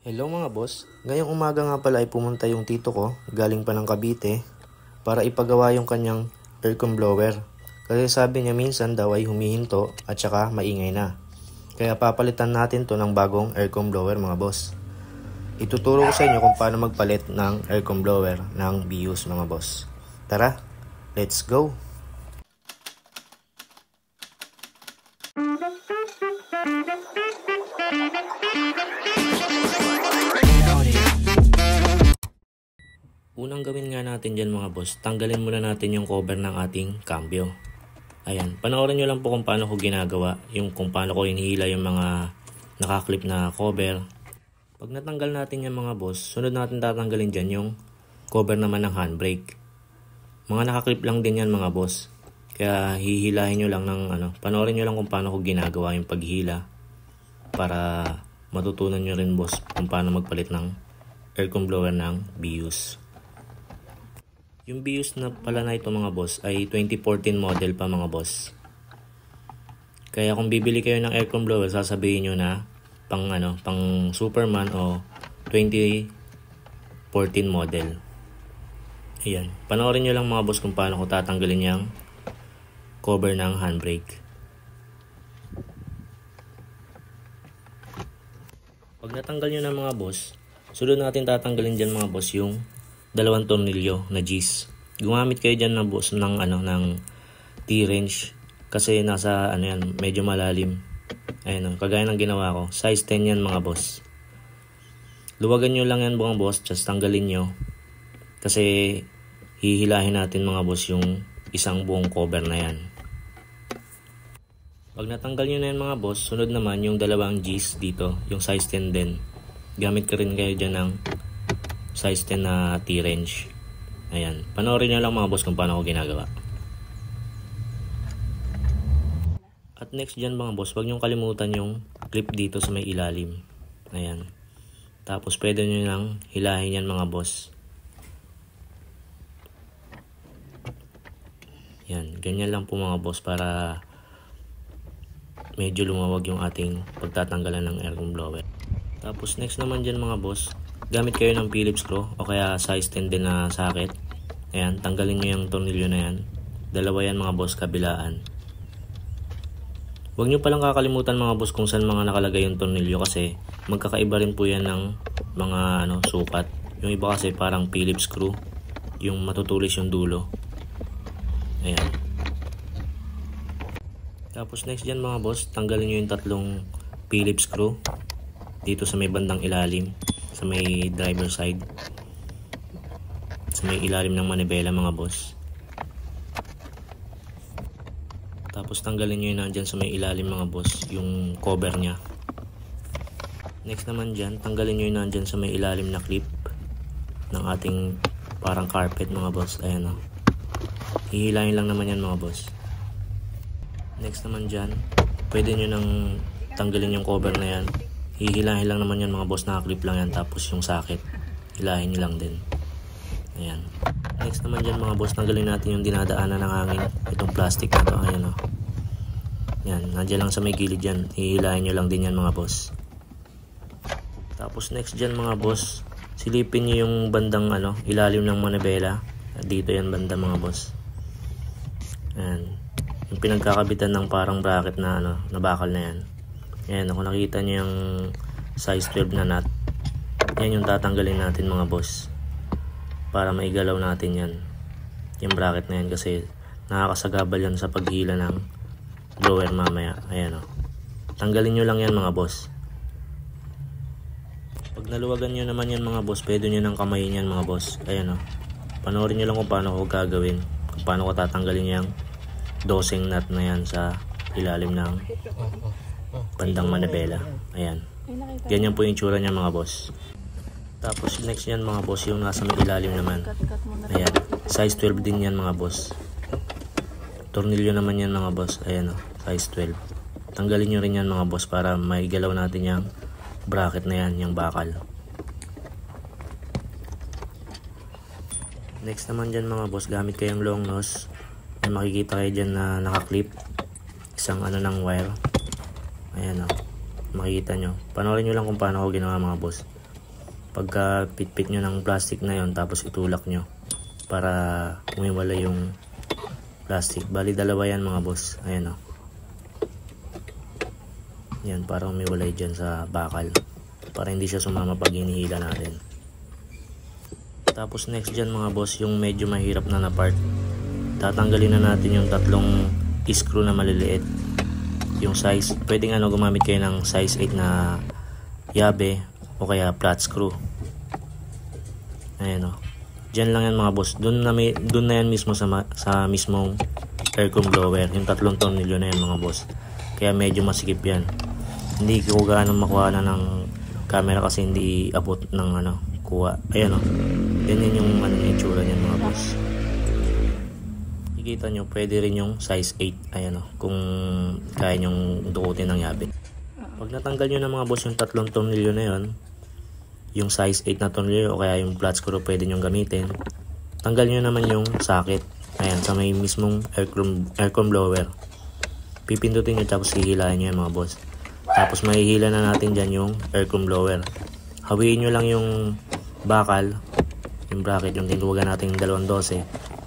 Hello mga boss, ngayong umaga nga pala ay pumunta yung tito ko galing pa ng Cavite para ipagawa yung kanyang aircon blower. Kasi sabi niya minsan daw ay humihinto at saka maingay na. Kaya papalitan natin to ng bagong aircon blower mga boss. Ituturo ko sa inyo kung paano magpalit ng aircon blower ng BIOS mga boss. Tara, let's go! Unang gawin nga natin dyan mga boss, tanggalin muna natin yung cover ng ating cambio. Ayan, panoorin nyo lang po kung paano ko ginagawa, kung paano ko hinihila yung mga nakaklip na cover. Pag natanggal natin yung mga boss, sunod natin tatanggalin dyan yung cover naman ng handbrake. Mga nakaklip lang din yan mga boss, kaya hihilahin nyo lang panoorin nyo lang kung paano ko ginagawa yung paghila para matutunan nyo rin boss kung paano magpalit ng aircon blower ng BIOS. Yung BIOS na pala na ito mga boss ay 2014 model pa mga boss. Kaya kung bibili kayo ng aircon blower, sasabihin nyo na pang Superman o 2014 model. Ayan. Panoorin nyo lang mga boss kung paano ko tatanggalin yung cover ng handbrake. Pag natanggal nyo na mga boss, sunod natin tatanggalin dyan mga boss yung dalawang tornilyo na G's. Gumamit kayo dyan na boss ng T-wrench kasi nasa medyo malalim. Ayun, kagaya ng ginawa ko. Size 10 yan mga boss. Luwagan nyo lang yan mga boss, just tanggalin nyo. Kasi hihilahin natin mga boss yung isang buong cover na yan. Pag natanggal nyo na yan mga boss, sunod naman yung dalawang G's dito, yung size 10 din. Gamit ka rin kayo dyan ng size 10 na T-wrench. Ayan. Panoorin nyo lang mga boss kung paano ko ginagawa. At next dyan mga boss, huwag nyo kalimutan yung clip dito sa may ilalim. Ayan. Tapos pwede nyo lang hilahin yan mga boss. Ayan. Ganyan lang po mga boss para medyo lumawag yung ating pagtatanggalan ng aircon blower. Tapos next naman dyan mga boss, gamit kayo ng Phillips screw o kaya size 10 din na socket. Ayan, tanggalin nyo yung tornilyo na yan. Dalawa yan mga boss, kabilaan. Huwag nyo palang kakalimutan mga boss kung saan mga nakalagay yung tornilyo kasi magkakaiba rin po yan ng mga sukat. Yung iba kasi parang Phillips screw, yung matutulis yung dulo. Ayan. Tapos next dyan mga boss, tanggalin nyo yung tatlong Phillips screw dito sa may bandang ilalim, sa may driver side, sa may ilalim ng manibela mga boss. Tapos tanggalin nyo yun nandyan sa may ilalim mga boss, yung cover nya. Next naman dyan, tanggalin nyo yun nandyan sa may ilalim na clip ng ating parang carpet mga boss. Ayan o. Hihilahin lang naman yan mga boss. Next naman dyan, pwede nyo nang tanggalin yung cover na yan. Hihilahin lang naman yan mga boss, nakaklip lang yan. Tapos yung socket, hilahin nyo lang din. Ayan. Next naman dyan mga boss, tanggalin natin yung dinadaanan ng hangin. Itong plastic na to, ayan o. Yan, nandiyan lang sa may gilid yan. Hihilahin nyo lang din yan mga boss. Tapos next dyan mga boss, silipin nyo yung bandang ilalim ng manibela. Dito yan banda mga boss. Ayan. Yung pinagkakabitan ng parang bracket na na bakal na yan. Ayan, kung nakita nyo yung size 12 na nut, yan yung tatanggalin natin mga boss para maigalaw natin yan, yung bracket na yan, kasi nakakasagabal yan sa paghila ng blower mamaya. Ayan o, tanggalin nyo lang yan mga boss. Pag naluwagan nyo naman yan mga boss, pwede nyo nang kamayin yan mga boss. Ayan o, panoorin nyo lang kung paano ko gagawin, kung paano ko tatanggalin yung dosing nut na yan sa ilalim ng bandang manibela. Ayan. Ganyan po yung tsura niya mga boss. Tapos next yan mga boss, yung nasa may ilalim naman. Ayan. Size 12 din yan mga boss. Tornilyo naman yan mga boss. Ayan o. Size 12. Tanggalin nyo rin yan mga boss para maigalaw natin yung bracket na yan, yung bakal. Next naman dyan mga boss, gamit kayong long nose. May makikita kayo dyan na nakaklip. Isang ng wire. Ayan o. Makikita nyo. Panoorin nyo lang kung paano ako ginawa mga boss. Pagka pitpit nyo ng plastic na yon, tapos itulak nyo para umiwala yung plastic. Bali dalawa yan mga boss. Ayan o. Yan, para umiwalay dyan sa bakal, para hindi siya sumama pag hinihila natin. Tapos next dyan mga boss, yung medyo mahirap na part. Tatanggalin na natin yung tatlong screw na maliliit. Yung size, pwedeng gumamit kayo ng size 8 na yabe o kaya flat screw. Ayan o. Dyan lang yan mga boss. Dun na yan mismo sa mismong aircon blower. Yung tatlong tornilyo na yan mga boss. Kaya medyo masikip yan. Hindi ko gaano makuha na ng camera kasi hindi abot ng kuha. Ayan o. Ganyan yung itsura niyan mga boss. Kita nyo, pwede rin yung size 8. Ayan o. Kung kaya nyong dukutin ng yabe. Pag natanggal nyo na mga boss yung tatlong tornilyo na yon, yung size 8 na tornilyo o kaya yung flat screw pwede nyong gamitin, tanggal nyo naman yung socket. Ayan, sa may mismong aircon blower. Pipindutin nyo tapos hihilahin nyo yan mga boss. Tapos mahihila na natin dyan yung aircon blower. Hawiin nyo lang yung bakal, yung bracket, yung tinuwagan natin 212.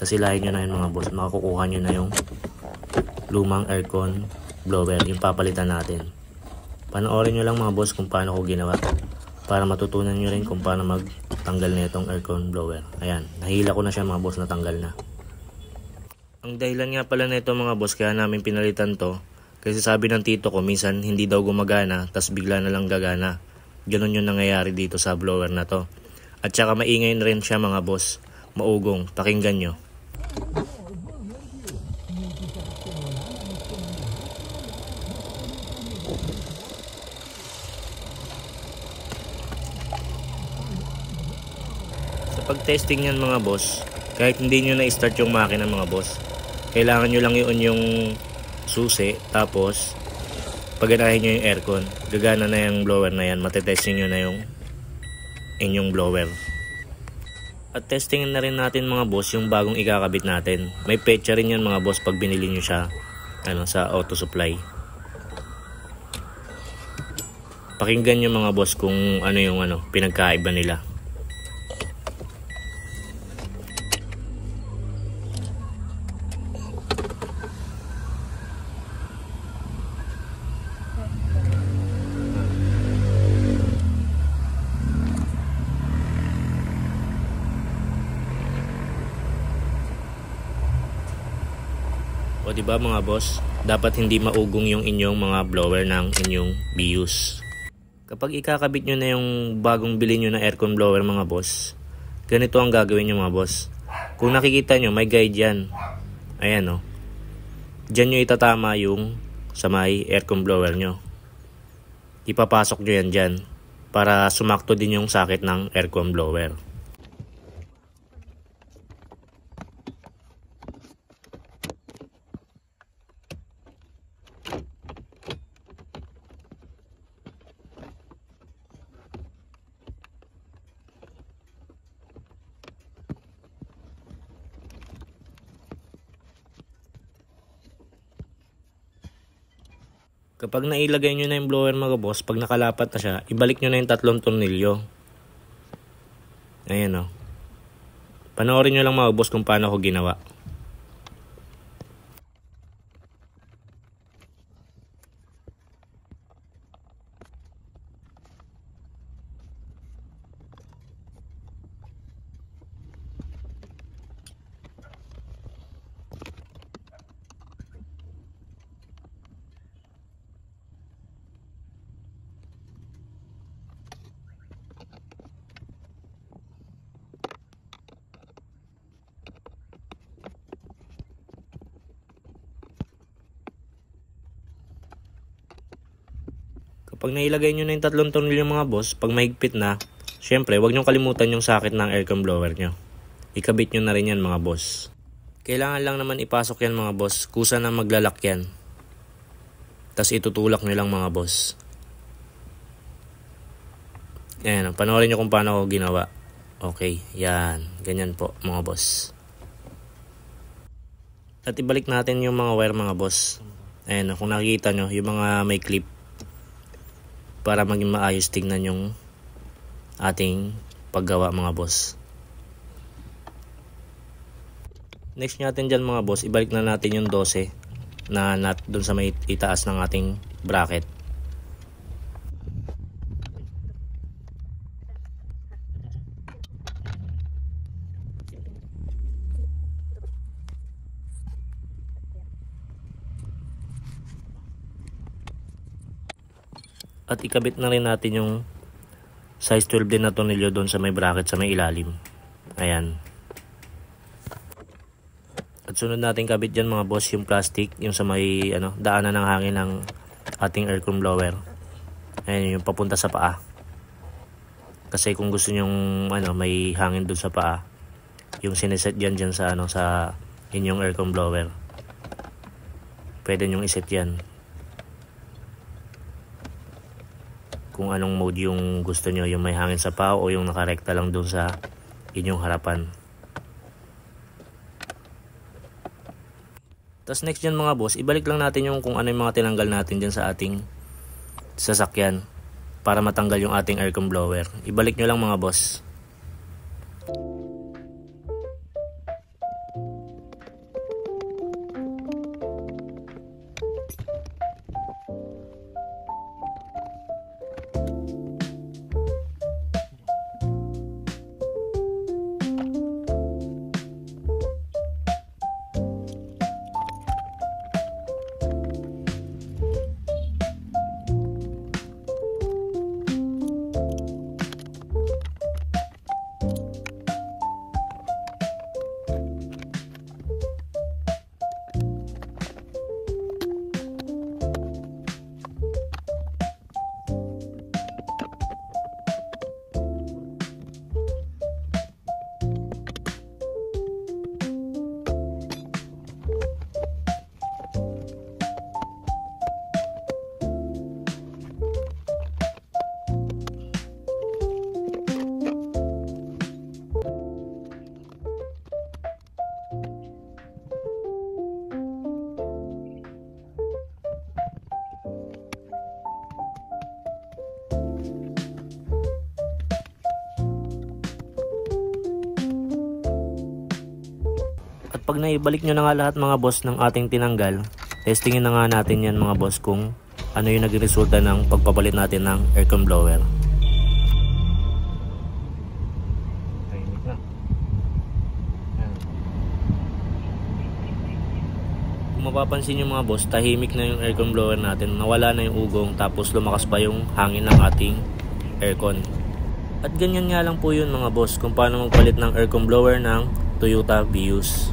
Tapos hilahin nyo na yun mga boss. Makakukuha nyo na yung lumang aircon blower, yung papalitan natin. Panoorin nyo lang mga boss kung paano ko ginawa, para matutunan nyo rin kung paano magtanggal na itong aircon blower. Ayan, nahila ko na siya mga boss, natanggal na. Ang dahilan nga pala na ito mga boss, kaya namin pinalitan to, kasi sabi ng tito ko minsan hindi daw gumagana, tas bigla na lang gagana. Ganun yung nangyayari dito sa blower na to. At saka maingay na rin siya mga boss, maugong. Pakinggan nyo. Sa pag-testing yan mga boss, kahit hindi nyo na-start yung makina mga boss, kailangan nyo lang i-on yung susi, tapos paganahin nyo yung aircon, gagana na yung blower na yan. Matetesting nyo na yung inyong blower. At testingin na rin natin mga boss yung bagong ikakabit natin. May petsa rin yan mga boss pag binili nyo siya sa auto supply. Pakinggan nyo mga boss kung ano yung pinagkaiba nila. O diba mga boss, dapat hindi maugong yung inyong mga blower ng inyong BUs. Kapag ikakabit nyo na yung bagong bili nyo na aircon blower mga boss, ganito ang gagawin nyo mga boss. Kung nakikita nyo, may guide yan. Ayan o. Diyan nyo itatama yung sa may aircon blower nyo. Ipapasok nyo yan dyan para sumakto din yung socket ng aircon blower. Kapag nailagay nyo na yung blower mga boss, pag nakalapat na siya, ibalik nyo na yung tatlong tornilyo. Ayan o. Panoorin nyo lang mga boss kung paano ko ginawa. Kapag nailagay nyo na yung tatlong tornilyo mga boss, pag mahigpit na, syempre, huwag nyo kalimutan yung socket ng aircon blower nyo. Ikabit nyo na rin yan mga boss. Kailangan lang naman ipasok yan mga boss, kusa na maglalak yan. Tapos itutulak nyo lang mga boss. Ayan, panoorin nyo kung paano ko ginawa. Okay, yan. Ganyan po mga boss. At ibalik natin yung mga wire mga boss. Ayan, kung nakikita nyo, yung mga may clip, para maging maayos tingnan yung ating paggawa mga boss. Next natin dyan mga boss, ibalik na natin yung 12 na nut dun sa may itaas ng ating bracket. At ikabit na rin natin yung size 12 din na tornilyo doon sa may bracket sa may ilalim. Ayan. At sunod natin kabit dyan mga boss yung plastic, yung sa may daanan ng hangin ng ating aircon blower. Ayan yung papunta sa paa. Kasi kung gusto nyong may hangin doon sa paa, yung sineset dyan sa sa inyong aircon blower, pwede nyong iset yan. Kung anong mode yung gusto nyo, yung may hangin sa paa o yung nakarekta lang doon sa inyong harapan. Tapos next dyan mga boss, ibalik lang natin yung kung ano yung mga tinanggal natin dyan sa ating sasakyan para matanggal yung ating aircon blower. Ibalik nyo lang mga boss. At pag naibalik nyo na nga lahat mga boss ng ating tinanggal, testingin na nga natin yan mga boss kung ano yung naging resulta ng pagpapalit natin ng aircon blower. Tahimik na. Kung mapapansin nyo mga boss, tahimik na yung aircon blower natin, nawala na yung ugong, tapos lumakas pa yung hangin ng ating aircon. At ganyan nga lang po yun mga boss kung paano magpalit ng aircon blower ng Toyota Vios.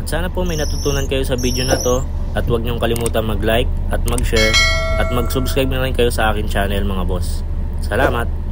Sana po may natutunan kayo sa video na to at huwag niyong kalimutan mag-like at mag-share at mag-subscribe na rin kayo sa akin channel mga boss. Salamat!